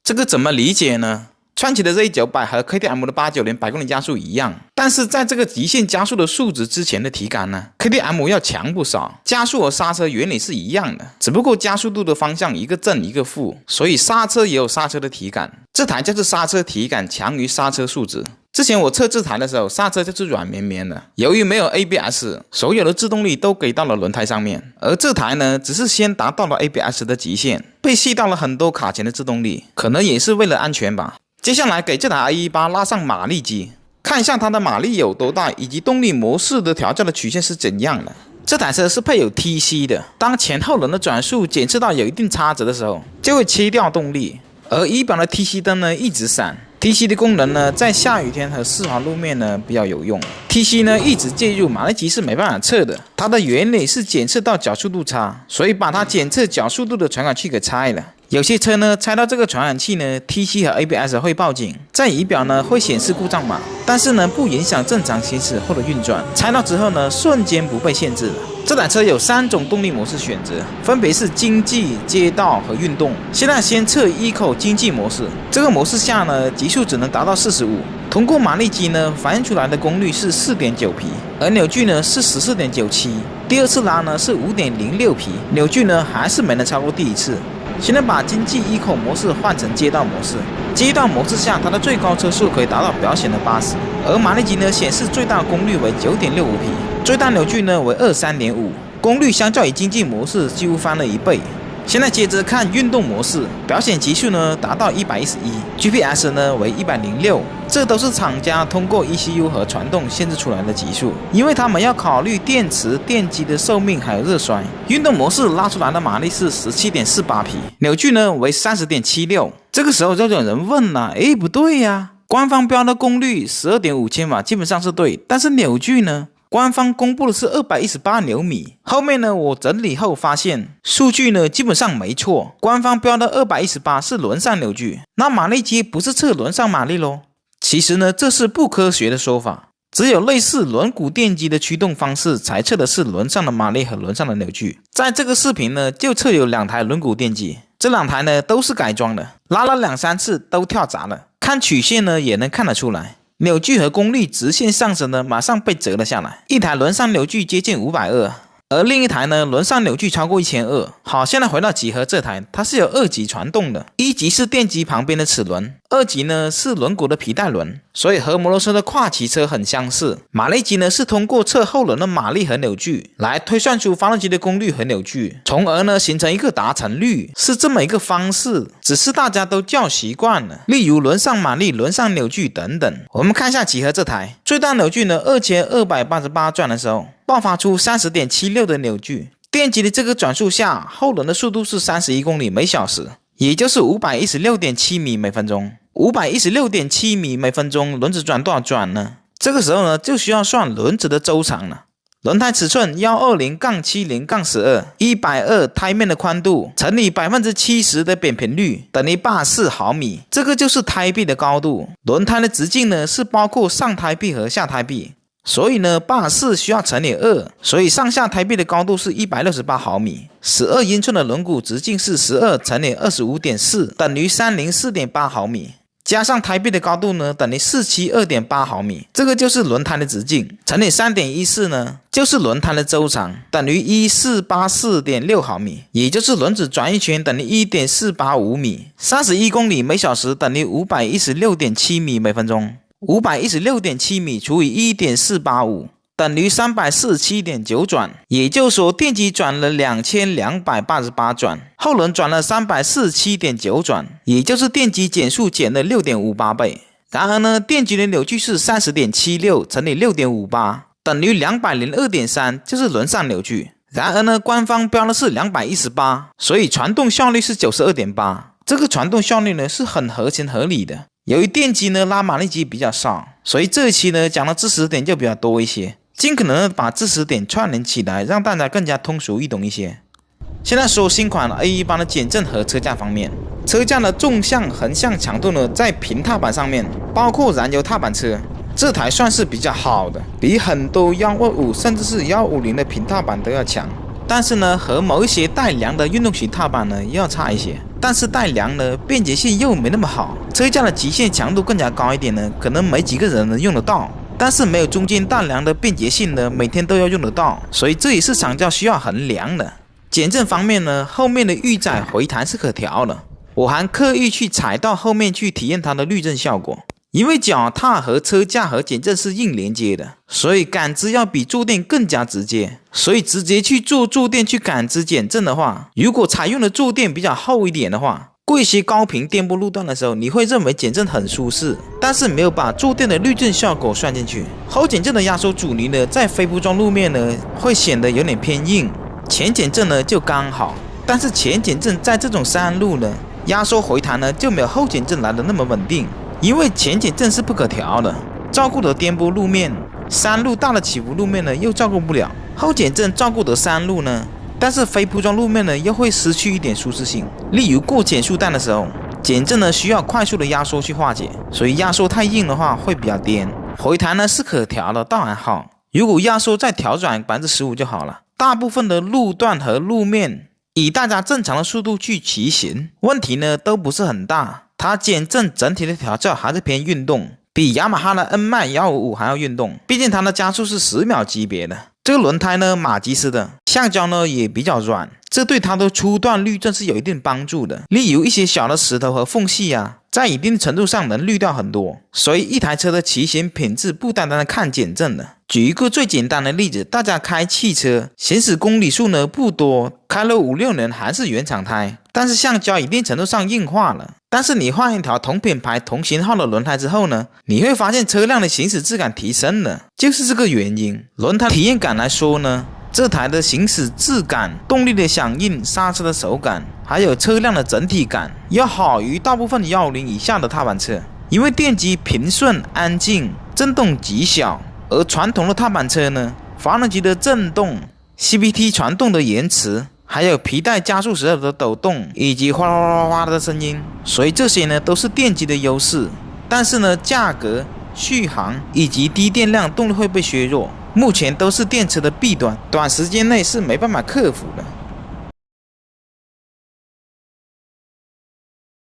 这个怎么理解呢？川崎的 Z900 和 KTM 的890百公里加速一样，但是在这个极限加速的数值之前的体感呢 ，KTM 要强不少。加速和刹车原理是一样的，只不过加速度的方向一个正一个负，所以刹车也有刹车的体感。这台就是刹车体感强于刹车数值。之前我测这台的时候，刹车就是软绵绵的，由于没有 ABS， 所有的制动力都给到了轮胎上面，而这台呢，只是先达到了 ABS 的极限，被吸到了很多卡钳的制动力，可能也是为了安全吧。接下来给这台 i18 拉上马力机，看一下它的马力有多大，以及动力模式的调教的曲线是怎样的。这台车是配有 TC 的，当前后轮的转速检测到有一定差值的时候，就会切掉动力，而仪表的 TC 灯呢一直闪。TC 的功能呢，在下雨天和湿滑路面呢比较有用。TC 呢一直介入，马力机是没办法测的，它的原理是检测到角速度差，所以把它检测角速度的传感器给拆了。有些车呢拆到这个传感器呢 ，TC 和 ABS 会报警，在仪表呢会显示故障码，但是呢不影响正常行驶或者运转。拆到之后呢，瞬间不被限制了。这台车有3种动力模式选择，分别是经济、街道和运动。现在先测Eco经济模式，这个模式下呢，极速只能达到45。通过马力机呢，反映出来的功率是 4.9 匹，而扭矩呢是 14.97。第二次拉呢是 5.06 匹，扭矩呢还是没能超过第一次。现在把经济 Eco 模式换成街道模式，街道模式下它的最高车速可以达到表显的80，而马力机呢显示最大功率为 9.65 匹，最大扭矩呢为 23.5， 功率相较于经济模式几乎翻了1倍。现在接着看运动模式，表显极速呢达到111 ，GPS 呢为106，这都是厂家通过 ECU 和传动限制出来的极速，因为他们要考虑电池、电机的寿命还有热衰。运动模式拉出来的马力是 17.48 匹，扭矩呢为 30.76。这个时候就有人问了，不对呀，官方标的功率 12.5 千瓦基本上是对，但是扭矩呢？官方公布的是218牛米，后面呢我整理后发现数据呢基本上没错，官方标的218是轮上扭矩，那马力机不是测轮上马力咯？其实呢这是不科学的说法，只有类似轮毂电机的驱动方式才测的是轮上的马力和轮上的扭矩。在这个视频呢就测有2台轮毂电机，这2台呢都是改装的，拉了2-3次都跳闸了，看曲线呢也能看得出来。扭矩和功率直线上升呢，马上被折了下来。一台轮上扭矩接近520，而另一台呢，轮上扭矩超过1200。好，现在回到几何这台，它是有2级传动的，一级是电机旁边的齿轮，2级呢是轮毂的皮带轮，所以和摩托车的跨骑车很相似。马力机呢是通过测后轮的马力和扭矩来推算出发动机的功率和扭矩，从而呢形成一个达成率，是这么一个方式，只是大家都叫习惯了。例如轮上马力、轮上扭矩等等。我们看一下几何这台，最大扭矩呢2288转的时候，爆发出 30.76 的扭矩。电机的这个转速下，后轮的速度是31公里每小时，也就是 516.7 米每分钟。516.7 米每分钟，轮子转多少转呢？这个时候呢，就需要算轮子的周长了。轮胎尺寸 120-70-12 120胎面的宽度乘以 70% 的扁平率等于84毫米，这个就是胎壁的高度。轮胎的直径呢是包括上胎壁和下胎壁，所以呢84需要乘以2，所以上下胎壁的高度是168毫米。12英寸的轮毂直径是12乘以 25.4 等于 304.8 毫米，加上胎壁的高度呢等于 472.8 毫米，这个就是轮胎的直径，乘以 3.14 呢就是轮胎的周长，等于 1484.6 毫米，也就是轮子转一圈等于 1.485 米。31公里每小时等于 516.7 米每分钟，516.7 米除以 1.485等于 347.9 转，也就是说电机转了2288转，后轮转了 347.9 转，也就是电机减速减了 6.58 倍。然而呢，电机的扭矩是 30.76 乘以 6.58等于 202.3， 就是轮上扭矩。然而呢，官方标的是218，所以传动效率是 92.8， 这个传动效率呢是很合情合理的。由于电机呢拉马力机比较少，所以这一期呢讲的知识点就比较多一些，尽可能的把知识点串联起来，让大家更加通俗易懂一些。现在说新款 A18 的减震和车架方面，车架的纵向、横向强度呢在平踏板上面，包括燃油踏板车，这台算是比较好的，比很多125甚至是150的平踏板都要强。但是呢，和某一些带梁的运动型踏板呢要差一些。但是带梁呢，便捷性又没那么好，车架的极限强度更加高一点呢，可能没几个人能用得到。但是没有中间带梁的便捷性呢，每天都要用得到，所以这也是厂家需要衡量的。减震方面呢，后面的预载回弹是可调的，我还刻意去踩到后面去体验它的滤震效果。因为脚踏和车架和减震是硬连接的，所以感知要比坐垫更加直接。所以直接去做坐垫去感知减震的话，如果采用的坐垫比较厚一点的话，过一些高频颠簸路段的时候，你会认为减震很舒适，但是没有把坐垫的滤震效果算进去。后减震的压缩阻尼呢，在非铺装路面呢会显得有点偏硬，前减震呢就刚好。但是前减震在这种山路呢，压缩回弹呢就没有后减震来的那么稳定。因为前减震是不可调的，照顾的颠簸路面，山路大的起伏路面呢又照顾不了；后减震照顾的山路呢，但是非铺装路面呢又会失去一点舒适性。例如过减速带的时候，减震呢需要快速的压缩去化解，所以压缩太硬的话会比较颠。回弹呢是可调的，倒还好，如果压缩再调转15%就好了。大部分的路段和路面以大家正常的速度去骑行，问题呢都不是很大。它减震整体的调教还是偏运动，比雅马哈的 N-155 还要运动，毕竟它的加速是10秒级别的。这个轮胎呢马吉斯的，橡胶呢也比较软，这对它的初段滤震是有一定帮助的。例如一些小的石头和缝隙啊，在一定程度上能滤掉很多。所以一台车的骑行品质不单单看减震的。举一个最简单的例子，大家开汽车行驶公里数呢不多，开了5-6年还是原厂胎，但是橡胶一定程度上硬化了。但是你换一条同品牌同型号的轮胎之后呢，你会发现车辆的行驶质感提升了，就是这个原因。轮胎体验感来说呢，这台的行驶质感、动力的响应、刹车的手感，还有车辆的整体感要好于大部分150以下的踏板车，因为电机平顺安静，震动极小。而传统的踏板车呢，发动机的震动、CVT 传动的延迟，还有皮带加速时候的抖动，以及哗啦哗啦哗的声音，所以这些呢都是电机的优势。但是呢，价格、续航以及低电量动力会被削弱，目前都是电池的弊端，短时间内是没办法克服的。